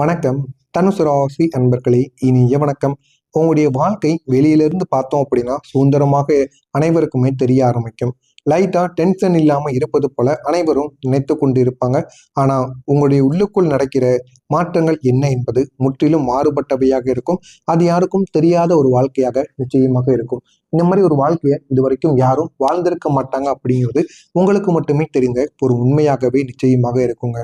வணக்கம். தனுசு ராசி அன்பர்களே, இனிய வணக்கம். உங்களுடைய வாழ்க்கை வெளியிலிருந்து பார்த்தோம் அப்படின்னா சுதந்திரமாக அனைவருக்குமே தெரிய ஆரம்பிக்கும். லைட்டா டென்ஷன் இல்லாம இருப்பது போல அனைவரும் நினைத்து கொண்டு இருப்பாங்க. ஆனா உங்களுடைய உள்ளுக்குள் நடக்கிற மாற்றங்கள் என்ன என்பது முற்றிலும் மாறுபட்டவையாக இருக்கும். அது யாருக்கும் தெரியாத ஒரு வாழ்க்கையாக நிச்சயமாக இருக்கும். இந்த மாதிரி ஒரு வாழ்க்கையை இதுவரைக்கும் யாரும் வாழ்ந்திருக்க மாட்டாங்க அப்படிங்கிறது உங்களுக்கு மட்டுமே தெரிந்த ஒரு உண்மையாகவே நிச்சயமாக இருக்குங்க.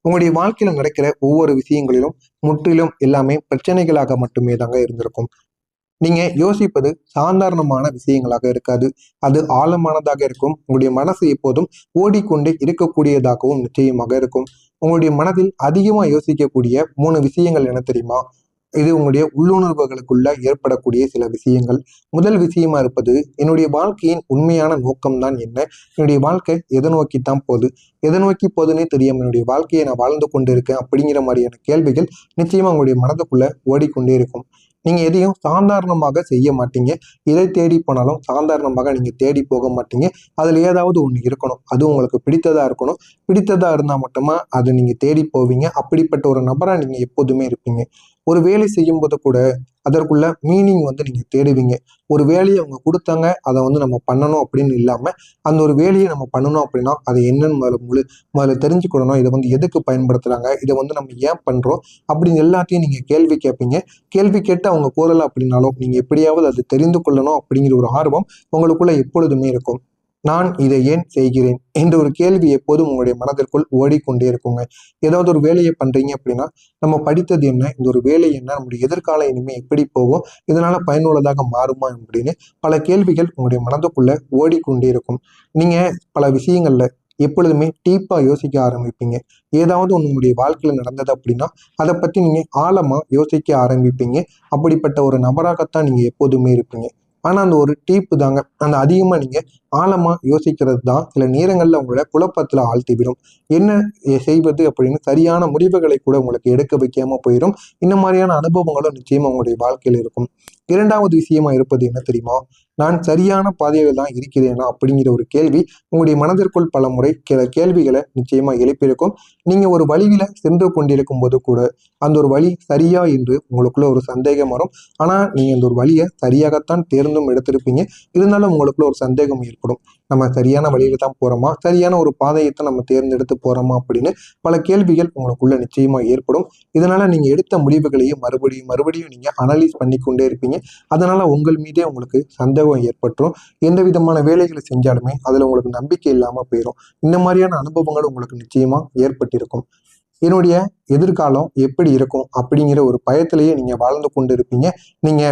உங்களுடைய வாழ்க்கையில நடக்கிற ஒவ்வொரு விஷயங்களிலும் முற்றிலும் எல்லாமே பிரச்சனைகளாக மட்டுமே தாங்க இருந்திருக்கும். நீங்க யோசிப்பது சாதாரணமான விஷயங்களாக இருக்காது. அது ஆழமானதாக இருக்கும். உங்களுடைய மனசு எப்போதும் ஓடிக்கொண்டே இருக்கக்கூடியதாகவும் நிச்சயமாக இருக்கும். உங்களுடைய மனதில் அதிகமா யோசிக்கக்கூடிய 3 விஷயங்கள் என்ன தெரியுமா? இது உங்களுடைய உள்ளுணர்வுகளுக்குள்ள ஏற்படக்கூடிய சில விஷயங்கள். முதல் விஷயமா இருப்பது, என்னுடைய வாழ்க்கையின் உண்மையான நோக்கம் தான் என்ன? என்னுடைய வாழ்க்கை எதை நோக்கித்தான் போகுது? எதை நோக்கி போகுதுன்னே தெரியாம என்னுடைய வாழ்க்கையை நான் வாழ்ந்து கொண்டு இருக்கேன் அப்படிங்கிற மாதிரியான கேள்விகள் நிச்சயமா உங்களுடைய மனதுக்குள்ள ஓடிக்கொண்டே இருக்கும். நீங்க எதையும் சாதாரணமாக செய்ய மாட்டீங்க. எதை தேடி போனாலும் சாதாரணமாக நீங்க தேடி போக மாட்டீங்க. அதுல ஏதாவது ஒண்ணு இருக்கணும். அது உங்களுக்கு பிடித்ததா இருக்கணும். பிடித்ததா இருந்தா மட்டுமா அது நீங்க தேடி போவீங்க. அப்படிப்பட்ட ஒரு நபரா நீங்க எப்போதுமே இருப்பீங்க. ஒரு வேலை செய்யும்போது கூட அதற்குள்ள மீனிங் நீங்க தேடுவீங்க. ஒரு வேலையை அவங்க கொடுத்தாங்க, அதை நம்ம பண்ணணும் அப்படின்னு இல்லாம, அந்த ஒரு வேலையை நம்ம பண்ணணும் அப்படின்னா அது என்னன்னு முதல்ல தெரிஞ்சுக்கணும். இதை எதுக்கு பயன்படுத்துறாங்க, இதை நம்ம ஏன் பண்றோம் அப்படின்னு எல்லாத்தையும் நீங்க கேள்வி கேட்பீங்க. கேள்வி கேட்டு அவங்க கூறல அப்படின்னாலும் நீங்க எப்படியாவது அது தெரிந்து கொள்ளணும் அப்படிங்கிற ஒரு ஆர்வம் உங்களுக்குள்ள எப்பொழுதுமே இருக்கும். நான் இதை ஏன் செய்கிறேன் என்ற ஒரு கேள்வி எப்போதும் உங்களுடைய மனதிற்குள் ஓடிக்கொண்டே இருக்குங்க. ஏதாவது ஒரு வேலையை பண்றீங்க அப்படின்னா, நம்ம படித்தது என்ன, இந்த ஒரு வேலை என்ன, நம்முடைய எதிர்காலம் இனிமே எப்படி போகும், இதனால பயனுள்ளதாக மாறுமா அப்படின்னு பல கேள்விகள் உங்களுடைய மனதுக்குள்ள ஓடிக்கொண்டே இருக்கும். நீங்க பல விஷயங்கள்ல எப்பொழுதுமே டீப்பா யோசிக்க ஆரம்பிப்பீங்க. ஏதாவது ஒன்று உங்களுடைய வாழ்க்கையில நடந்தது அப்படின்னா அதை பத்தி நீங்க ஆழமா யோசிக்க ஆரம்பிப்பீங்க. அப்படிப்பட்ட ஒரு நபராகத்தான் நீங்க எப்போதுமே இருப்பீங்க. ஆனா அந்த ஒரு டீப்பு தாங்க, அந்த அதிகமா நீங்க ஆழமா யோசிக்கிறது தான் சில நேரங்கள்ல உங்களோட குழப்பத்துல ஆழ்த்திவிடும். என்ன செய்வது அப்படின்னு சரியான முடிவுகளை கூட உங்களுக்கு எடுக்க வைக்காம போயிடும். இந்த மாதிரியான அனுபவங்களும் நிச்சயமா உங்களுடைய வாழ்க்கையில இருக்கும். இரண்டாவது விஷயமா இருப்பது என்ன தெரியுமா? நான் சரியான பாதையில தான் இருக்கிறேனா அப்படிங்கிற ஒரு கேள்வி உங்களுடைய மனதிற்குள் பல முறை கேள்விகளை நிச்சயமா எழுப்பியிருக்கும். நீங்க ஒரு வழியில சென்று கொண்டிருக்கும் போது கூட அந்த ஒரு வழி சரியா என்று உங்களுக்குள்ள ஒரு சந்தேகம் வரும். ஆனா நீங்க அந்த ஒரு வழியை சரியாகத்தான் தேர்ந்தும் எடுத்திருப்பீங்க. இருந்தாலும் உங்களுக்குள்ள ஒரு சந்தேகம் ஏற்படும். நம்ம சரியான வழியில தான் போறோமா, சரியான ஒரு பாதையை தான் நம்ம தேர்ந்தெடுத்து போறோமா அப்படின்னு பல கேள்விகள் உங்களுக்குள்ள நிச்சயமா ஏற்படும். இதனால நீங்க எடுத்த முடிவுகளையும் மறுபடியும் மறுபடியும் நீங்க அனலைஸ் பண்ணி கொண்டே இருப்பீங்க. அதனால உங்கள் மீதே உங்களுக்கு சந்தேகம் ஏற்பட்டுரும். எந்த விதமான வேலைகளை செஞ்சாலுமே அதுல உங்களுக்கு நம்பிக்கை இல்லாம போயிடும். இந்த மாதிரியான அனுபவங்கள் உங்களுக்கு நிச்சயமா ஏற்பட்டிருக்கும். என்னுடைய எதிர்காலம் எப்படி இருக்கும் அப்படிங்கிற ஒரு பயத்திலேயே நீங்க வாழ்ந்து கொண்டு இருப்பீங்க. நீங்க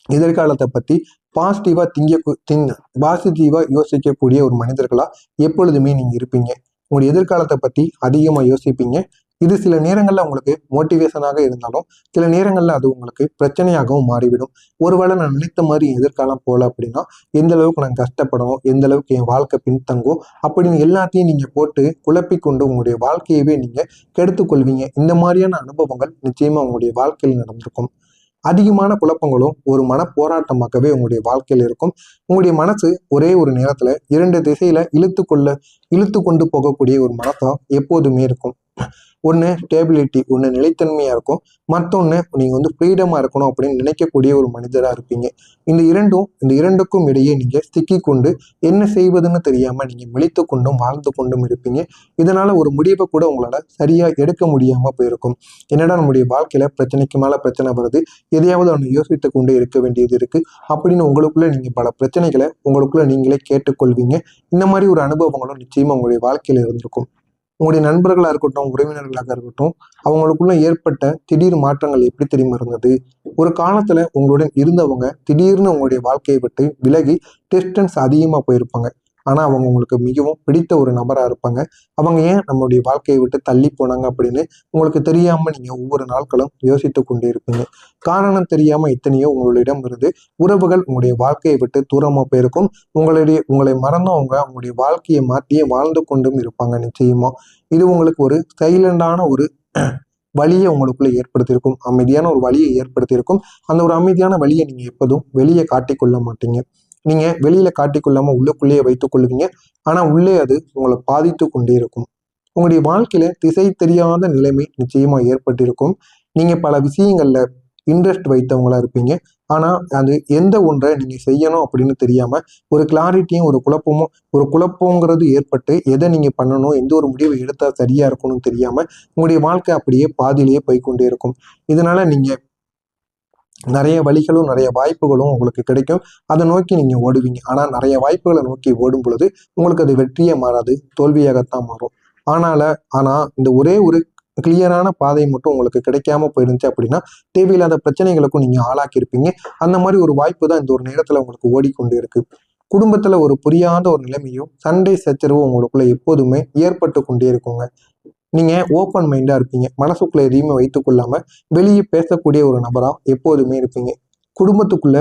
எதிர்காலத்தை பத்தி பாசிட்டிவா பாசிட்டிவா யோசிக்கக்கூடிய ஒரு மனிதர்களா எப்பொழுதுமே நீங்க இருப்பீங்க. உங்களுடைய எதிர்காலத்தை பத்தி அதிகமா யோசிப்பீங்க. இது சில நேரங்கள்ல உங்களுக்கு மோட்டிவேஷனாக இருந்தாலும் சில நேரங்கள்ல அது உங்களுக்கு பிரச்சனையாகவும் மாறிவிடும். ஒருவேளை நான் நினைத்த மாதிரி எதிர்காலம் போல அப்படின்னா எந்த அளவுக்கு நான் கஷ்டப்படணும், எந்த அளவுக்கு என் வாழ்க்கை பின்தங்கும் அப்படின்னு எல்லாத்தையும் நீங்க போட்டு குழப்பிக்கொண்டு உங்களுடைய வாழ்க்கையவே நீங்க கெடுத்துக் கொள்வீங்க. இந்த மாதிரியான அனுபவங்கள் நிச்சயமா உங்களுடைய வாழ்க்கையில் நடந்திருக்கும். அதிகமான குழப்பங்களும் ஒரு மன போராட்டமாகவே உங்களுடைய வாழ்க்கையில் இருக்கும். உங்களுடைய மனசு ஒரே ஒரு நேரத்துல 2 திசையில இழுத்து கொண்டு போகக்கூடிய ஒரு மனசா எப்போதுமே இருக்கும். ஒன்று ஸ்டேபிலிட்டி, ஒன்று நிலைத்தன்மையா இருக்கும். மற்றொன்று நீங்க ஃப்ரீடமா இருக்கணும் அப்படின்னு நினைக்கக்கூடிய ஒரு மனிதரா இருப்பீங்க. இந்த இரண்டுக்கும் இடையே நீங்க சிக்கி கொண்டு என்ன செய்வதுன்னு தெரியாம நீங்க விழித்து கொண்டும் வாழ்ந்து கொண்டும் இருப்பீங்க. இதனால ஒரு முடிவை கூட உங்களால சரியா எடுக்க முடியாம போயிருக்கும். என்னடா நம்முடைய வாழ்க்கையில பிரச்சனைக்கு மேல பிரச்சனை வருது, எதையாவது ஒன்று யோசித்து கொண்டே இருக்க வேண்டியது இருக்கு அப்படின்னு உங்களுக்குள்ள நீங்க பல பிரச்சனைகளை உங்களுக்குள்ள நீங்களே கேட்டுக்கொள்வீங்க. இந்த மாதிரி ஒரு அனுபவங்களும் நிச்சயமா உங்களுடைய வாழ்க்கையில இருந்திருக்கும். உங்களுடைய நண்பர்களா இருக்கட்டும், உறவினர்களாக இருக்கட்டும், அவங்களுக்குள்ள ஏற்பட்ட திடீர் மாற்றங்கள் எப்படி தெரியுமா இருந்தது? ஒரு காலத்துல உங்களுடன் இருந்தவங்க திடீர்னு உங்களுடைய வாழ்க்கையை விட்டு விலகி டிஸ்டன்ஸ் அதிகமா போயிருப்பாங்க. ஆனா அவங்க உங்களுக்கு மிகவும் பிடித்த ஒரு நபரா இருப்பாங்க. அவங்க ஏன் நம்மளுடைய வாழ்க்கையை விட்டு தள்ளி போனாங்க அப்படின்னு உங்களுக்கு தெரியாம நீங்க ஒவ்வொரு நாட்களும் யோசித்து கொண்டே இருப்பீங்க. காரணம் தெரியாம எத்தனையோ உங்களிடம் இருந்து உறவுகள் உங்களுடைய வாழ்க்கையை விட்டு தூரமா போயிருக்கும். உங்களை மறந்தவங்க அவங்களுடைய வாழ்க்கையை மாற்றியே வாழ்ந்து கொண்டும் இருப்பாங்க நிச்சயமா. இது உங்களுக்கு ஒரு சைலண்டான ஒரு வழியை உங்களுக்குள்ள ஏற்படுத்தியிருக்கும். அமைதியான ஒரு வழியை ஏற்படுத்தியிருக்கும். அந்த ஒரு அமைதியான வழியை நீங்க எப்போதும் வெளியே காட்டிக்கொள்ள மாட்டீங்க. நீங்க வெளியில காட்டிக்கொள்ளாம உள்ளுக்குள்ளேயே வைத்துக் கொள்வீங்க. ஆனா உள்ளே அது உங்களை பாதித்து கொண்டே இருக்கும். உங்களுடைய வாழ்க்கையில திசை தெரியாத நிலைமை நிச்சயமா ஏற்பட்டிருக்கும். நீங்க பல விஷயங்கள்ல இன்ட்ரெஸ்ட் வைத்தவங்களா இருப்பீங்க. ஆனா அது எந்த ஒன்றை நீங்க செய்யணும் அப்படின்னு தெரியாம ஒரு கிளாரிட்டியும் ஒரு குழப்பங்கிறது ஏற்பட்டு எதை நீங்க பண்ணணும், எந்த ஒரு முடிவை எடுத்தா சரியா இருக்கணும்னு தெரியாம உங்களுடைய வாழ்க்கை அப்படியே பாதியிலேயே போய்க்கொண்டே இருக்கும். இதனால நீங்க நிறைய வழிகளும் நிறைய வாய்ப்புகளும் உங்களுக்கு கிடைக்கும். அதை நோக்கி நீங்க ஓடுவீங்க. ஆனா நிறைய வாய்ப்புகளை நோக்கி ஓடும் பொழுது உங்களுக்கு அது வெற்றியே மாறாது, தோல்வியாகத்தான் மாறும். ஆனால ஆனா இந்த ஒரே ஒரு கிளியரான பாதை மட்டும் உங்களுக்கு கிடைக்காம போயிருந்துச்சு அப்படின்னா தேவையில்லாத பிரச்சனைகளுக்கும் நீங்க ஆளாக்கி இருப்பீங்க. அந்த மாதிரி ஒரு வாய்ப்பு தான் இந்த ஒரு நேரத்துல உங்களுக்கு ஓடிக்கொண்டு இருக்கு. குடும்பத்துல ஒரு புரியாத ஒரு நிலைமையும் சண்டை சச்சரவும் உங்களுக்குள்ள எப்போதுமே ஏற்பட்டு கொண்டே இருக்குங்க. நீங்க ஓப்பன் மைண்டா இருப்பீங்க. மனசுக்குள்ள எதையுமே வைத்துக் கொள்ளாம வெளியே பேசக்கூடிய ஒரு நபரா எப்போதுமே இருப்பீங்க. குடும்பத்துக்குள்ள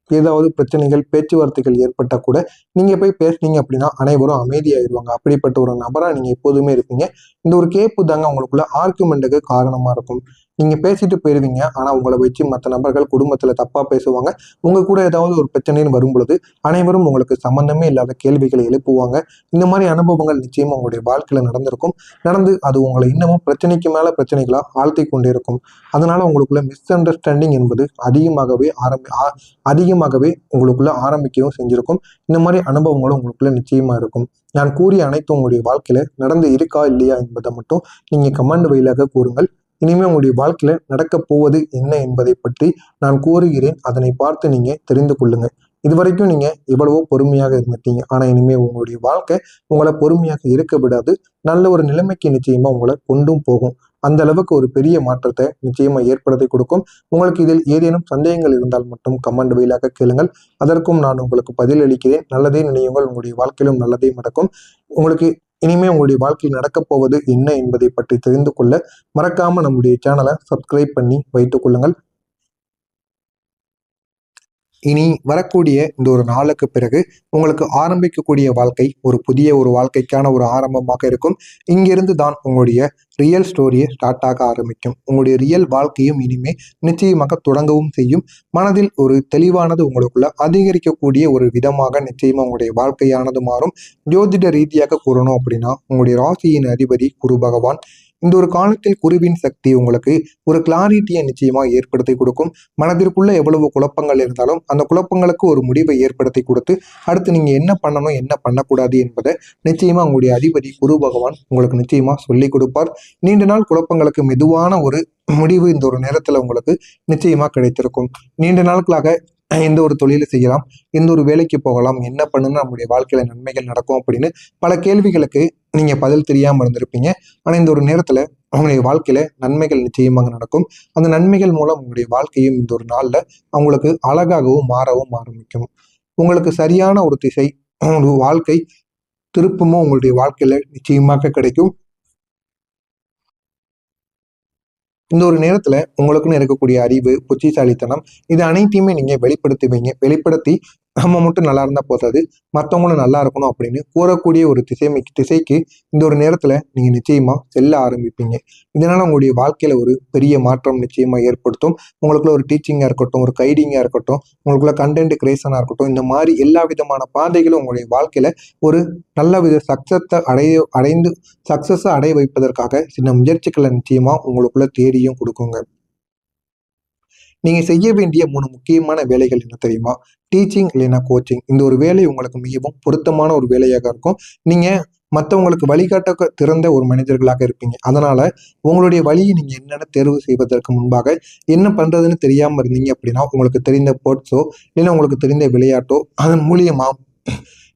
ஏதாவது பிரச்சனைகள், பேச்சுவார்த்தைகள் ஏற்பட்டா கூட நீங்க போய் பேசுனீங்க அப்படின்னா அனைவரும் அமைதியாயிருவாங்க. அப்படிப்பட்ட ஒரு நபரா நீங்க எப்போதுமே இருப்பீங்க. இந்த ஒரு கேப்பு தாங்க உங்களுக்குள்ள ஆர்குமெண்ட்டுக்கு காரணமா இருக்கும். நீங்க பேசிட்டு போயிருவீங்க. ஆனா உங்களை வச்சு மற்ற நபர்கள் குடும்பத்துல தப்பா பேசுவாங்க. உங்க கூட ஏதாவது ஒரு பிரச்சனைன்னு வரும் பொழுது அனைவரும் உங்களுக்கு சம்பந்தமே இல்லாத கேள்விகளை எழுப்புவாங்க. இந்த மாதிரி அனுபவங்கள் நிச்சயமா உங்களுடைய வாழ்க்கையில நடந்திருக்கும். நடந்து அது உங்களை இன்னமும் பிரச்சனைக்கு மேல பிரச்சனைகளா ஆழ்த்தி கொண்டே இருக்கும். அதனால உங்களுக்குள்ள மிஸ் அண்டர்ஸ்டாண்டிங் என்பது அதிகமாகவே உங்களுக்குள்ள ஆரம்பிக்கவும் செஞ்சிருக்கும். இந்த மாதிரி அனுபவங்களும் உங்களுக்குள்ள நிச்சயமா இருக்கும். நான் கூறிய அனைத்தும் உங்களுடைய வாழ்க்கையில நடந்து இருக்கா இல்லையா என்பதை மட்டும் நீங்க கமெண்ட் வழியாக கூறுங்கள். இனிமே உங்களுடைய வாழ்க்கையில நடக்க போவது என்ன என்பதை பற்றி நான் கூறுகிறேன். அதனை பார்த்து நீங்க தெரிந்து கொள்ளுங்க. இதுவரைக்கும் நீங்க எவ்வளவோ பொறுமையாக இருந்துட்டீங்க. ஆனா இனிமே உங்களுடைய வாழ்க்கை உங்களை பொறுமையாக இருக்க விடாது. நல்ல ஒரு நிலைமைக்கு நிச்சயமா உங்களை கொண்டும் போகும். அந்த அளவுக்கு ஒரு பெரிய மாற்றத்தை நிச்சயமா ஏற்படுத்தி கொடுக்கும். உங்களுக்கு இதில் ஏதேனும் சந்தேகங்கள் இருந்தால் மட்டும் கமெண்ட் வழியாக கேளுங்கள். அதற்கும் நான் உங்களுக்கு பதில் அளிக்கிறேன். நல்லதே நினையுங்கள், உங்களுடைய வாழ்க்கையிலும் நல்லதே நடக்கும். உங்களுக்கு இனிமே உங்களுடைய வாழ்க்கையில் நடக்கப் போவது என்ன என்பதை பற்றி தெரிந்து கொள்ள மறக்காம நம்முடைய சேனலை சப்ஸ்கிரைப் பண்ணி வைத்துக் கொள்ளுங்கள். இனி வரக்கூடிய இந்த ஒரு நாளுக்கு பிறகு உங்களுக்கு ஆரம்பிக்கக்கூடிய வாழ்க்கை ஒரு புதிய ஒரு வாழ்க்கைக்கான ஒரு ஆரம்பமாக இருக்கும். இங்கிருந்து தான் உங்களுடைய ரியல் ஸ்டோரியை ஸ்டார்ட் ஆக ஆரம்பிக்கும். உங்களுடைய ரியல் வாழ்க்கையும் இனிமே நிச்சயமாக தொடங்கவும் செய்யும். மனதில் ஒரு தெளிவானது உங்களுக்குள்ள அதிகரிக்கக்கூடிய ஒரு விதமாக நிச்சயமா உங்களுடைய வாழ்க்கையானது மாறும். ஜோதிட ரீதியாக கூறணும் அப்படின்னா உங்களுடைய ராசியின் அதிபதி குரு பகவான். இந்த ஒரு காலத்தில் குருவின் சக்தி உங்களுக்கு ஒரு கிளாரிட்டியை நிச்சயமா ஏற்படுத்தி கொடுக்கும். மனதிற்குள்ள எவ்வளவு குழப்பங்கள் இருந்தாலும் அந்த குழப்பங்களுக்கு ஒரு முடிவை ஏற்படுத்தி கொடுத்து அடுத்து நீங்க என்ன பண்ணணும் என்ன பண்ணக்கூடாது என்பதை நிச்சயமா உங்களுடைய அதிபதி குரு பகவான் உங்களுக்கு நிச்சயமா சொல்லி கொடுப்பார். நீண்ட நாள் குழப்பங்களுக்கு மெதுவான ஒரு முடிவு இந்த ஒரு நேரத்துல உங்களுக்கு நிச்சயமா கிடைத்திருக்கும். நீண்ட நாட்களாக எந்த ஒரு தொழிலை செய்யலாம், எந்த ஒரு வேலைக்கு போகலாம், என்ன பண்ணுன்னா நம்முடைய வாழ்க்கையில நன்மைகள் நடக்கும் அப்படின்னு பல கேள்விகளுக்கு நீங்க பதில் தெரியாம இருந்திருப்பீங்க. ஆனா இந்த ஒரு நேரத்துல அவங்களுடைய வாழ்க்கையில நன்மைகள் நிச்சயமாக நடக்கும். அந்த நன்மைகள் மூலம் உங்களுடைய வாழ்க்கையும் இந்த ஒரு நாள்ல அவங்களுக்கு அழகாகவும் மாறவும் ஆரம்பிக்கும். உங்களுக்கு சரியான ஒரு திசை, ஒரு வாழ்க்கை திருப்பமும் உங்களுடைய வாழ்க்கையில நிச்சயமாக கிடைக்கும். இந்த ஒரு நேரத்துல உங்களுக்குன்னு இருக்கக்கூடிய அறிவு, புத்திசாலித்தனம் இது அனைத்தையுமே நீங்க வெளிப்படுத்துவீங்க. வெளிப்படுத்தி நம்ம மட்டும் நல்லா இருந்தா போதாது, மற்றவங்களும் நல்லா இருக்கணும் அப்படின்னு கூறக்கூடிய ஒரு திசைக்கு இந்த ஒரு நேரத்துல நீங்க நிச்சயமா செல்ல ஆரம்பிப்பீங்க. இதனால உங்களுடைய வாழ்க்கையில ஒரு பெரிய மாற்றம் நிச்சயமா ஏற்படுத்தும். உங்களுக்குள்ள ஒரு டீச்சிங்கா இருக்கட்டும், ஒரு கைடிங்கா இருக்கட்டும், உங்களுக்குள்ள கண்டென்ட் கிரியேஷனா இருக்கட்டும், இந்த மாதிரி எல்லா விதமான பாதைகளும் உங்களுடைய வாழ்க்கையில ஒரு நல்ல வித சக்சஸை அடைய வைப்பதற்காக சின்ன முயற்சிகளை நிச்சயமா உங்களுக்குள்ள தேடியும் கொடுக்குங்க. நீங்க செய்ய வேண்டிய 3 முக்கியமான வேலைகள் என்ன தெரியுமா? டீச்சிங் இல்லைன்னா கோச்சிங். இந்த ஒரு வேலை உங்களுக்கு மிகவும் பொருத்தமான ஒரு வேலையாக இருக்கும். நீங்க மற்றவங்களுக்கு வழிகாட்ட திறந்த ஒரு மனிதர்களாக இருப்பீங்க. அதனால உங்களுடைய வழியை நீங்க என்னென்ன தேர்வு செய்வதற்கு முன்பாக என்ன பண்றதுன்னு தெரியாம இருந்தீங்க அப்படின்னா உங்களுக்கு தெரிந்த ஸ்போர்ட்ஸோ இல்லைன்னா உங்களுக்கு தெரிந்த விளையாட்டோ அதன் மூலியமா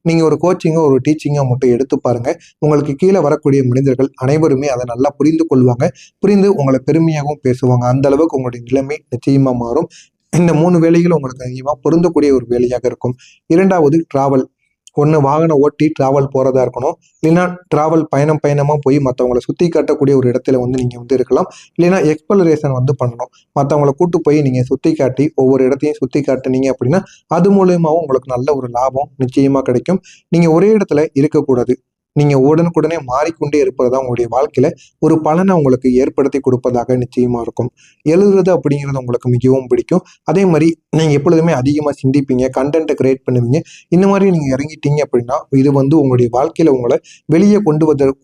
நீங்க ஒரு கோச்சிங்கோ ஒரு டீச்சிங்கோ மட்டும் எடுத்து பாருங்க. உங்களுக்கு கீழே வரக்கூடிய மனிதர்கள் அனைவருமே அதை நல்லா புரிந்து கொள்வாங்க. புரிந்து உங்களை பெருமையாகவும் பேசுவாங்க. அந்த அளவுக்கு உங்களுடைய நிலைமை நிச்சயமா மாறும். இந்த 3 வேலைகளும் உங்களுக்கு அதிகமாக பொருந்தக்கூடிய ஒரு வேலையாக இருக்கும். 2வது டிராவல். ஒன்று வாகனம் ஓட்டி டிராவல் போறதா இருக்கணும். இல்லைன்னா டிராவல் பயணமா போய் மற்றவங்களை சுத்தி காட்டக்கூடிய ஒரு இடத்துல நீங்க இருக்கலாம். இல்லைன்னா எக்ஸ்ப்ளரேஷன் பண்ணணும். மற்றவங்களை கூட்டு போய் நீங்க சுத்தி காட்டி ஒவ்வொரு இடத்தையும் சுத்தி காட்டுனீங்க அப்படின்னா அது மூலியமாவும் உங்களுக்கு நல்ல ஒரு லாபம் நிச்சயமா கிடைக்கும். நீங்க ஒரே இடத்துல இருக்கக்கூடாது. நீங்க உடனுக்குடனே மாறிக்கொண்டே இருப்பது தான் உங்களுடைய வாழ்க்கையில ஒரு பலனை உங்களுக்கு ஏற்படுத்தி கொடுப்பதாக நிச்சயமா இருக்கும். எழுதுறது அப்படிங்கிறது உங்களுக்கு மிகவும் பிடிக்கும். அதே மாதிரி நீங்க எப்பொழுதுமே அதிகமா சிந்திப்பீங்க, கண்டென்ட்டை கிரியேட் பண்ணுவீங்க. இந்த மாதிரி நீங்க இறங்கிட்டீங்க அப்படின்னா இது உங்களுடைய வாழ்க்கையில உங்களை வெளியே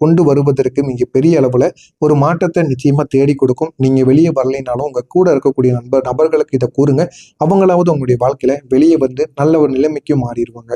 கொண்டு வருவதற்கு மிகப்பெரிய அளவுல ஒரு மாற்றத்தை நிச்சயமா தேடி கொடுக்கும். நீங்க வெளியே வரலைனாலும் உங்க கூட இருக்கக்கூடிய நபர்களுக்கு இதை கூறுங்க. அவங்களாவது உங்களுடைய வாழ்க்கையில வெளியே வந்து நல்ல ஒரு நிலைமைக்கு மாறிடுவாங்க.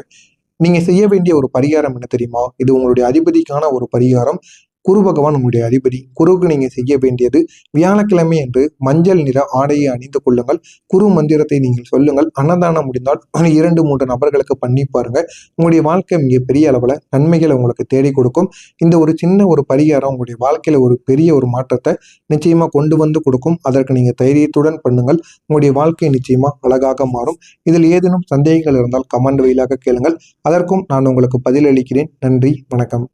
நீங்க செய்ய வேண்டிய ஒரு பரிகாரம் என்ன தெரியுமா? இது உங்களுடைய அதிபதிக்கான ஒரு பரிகாரம். குரு பகவான் உங்களுடைய அதிபதி. குருவுக்கு நீங்க செய்ய வேண்டியது வியாழக்கிழமை என்று மஞ்சள் நிற ஆடையை அணிந்து கொள்ளுங்கள். குரு மந்திரத்தை நீங்கள் சொல்லுங்கள். அன்னதானம் முடிந்தால் 2-3 நபர்களுக்கு பண்ணி பாருங்க. உங்களுடைய வாழ்க்கை மிகப்பெரிய அளவுல நன்மைகளை உங்களுக்கு தேடி கொடுக்கும். இந்த ஒரு சின்ன ஒரு பரிகாரம் உங்களுடைய வாழ்க்கையில ஒரு பெரிய ஒரு மாற்றத்தை நிச்சயமா கொண்டு வந்து கொடுக்கும். அதற்கு நீங்க தைரியத்துடன் பண்ணுங்கள். உங்களுடைய வாழ்க்கை நிச்சயமா அழகாக மாறும். இதில் ஏதேனும் சந்தேகங்கள் இருந்தால் கமெண்ட் வாயிலாக கேளுங்கள். அதற்கும் நான் உங்களுக்கு பதிலளிக்கிறேன். நன்றி, வணக்கம்.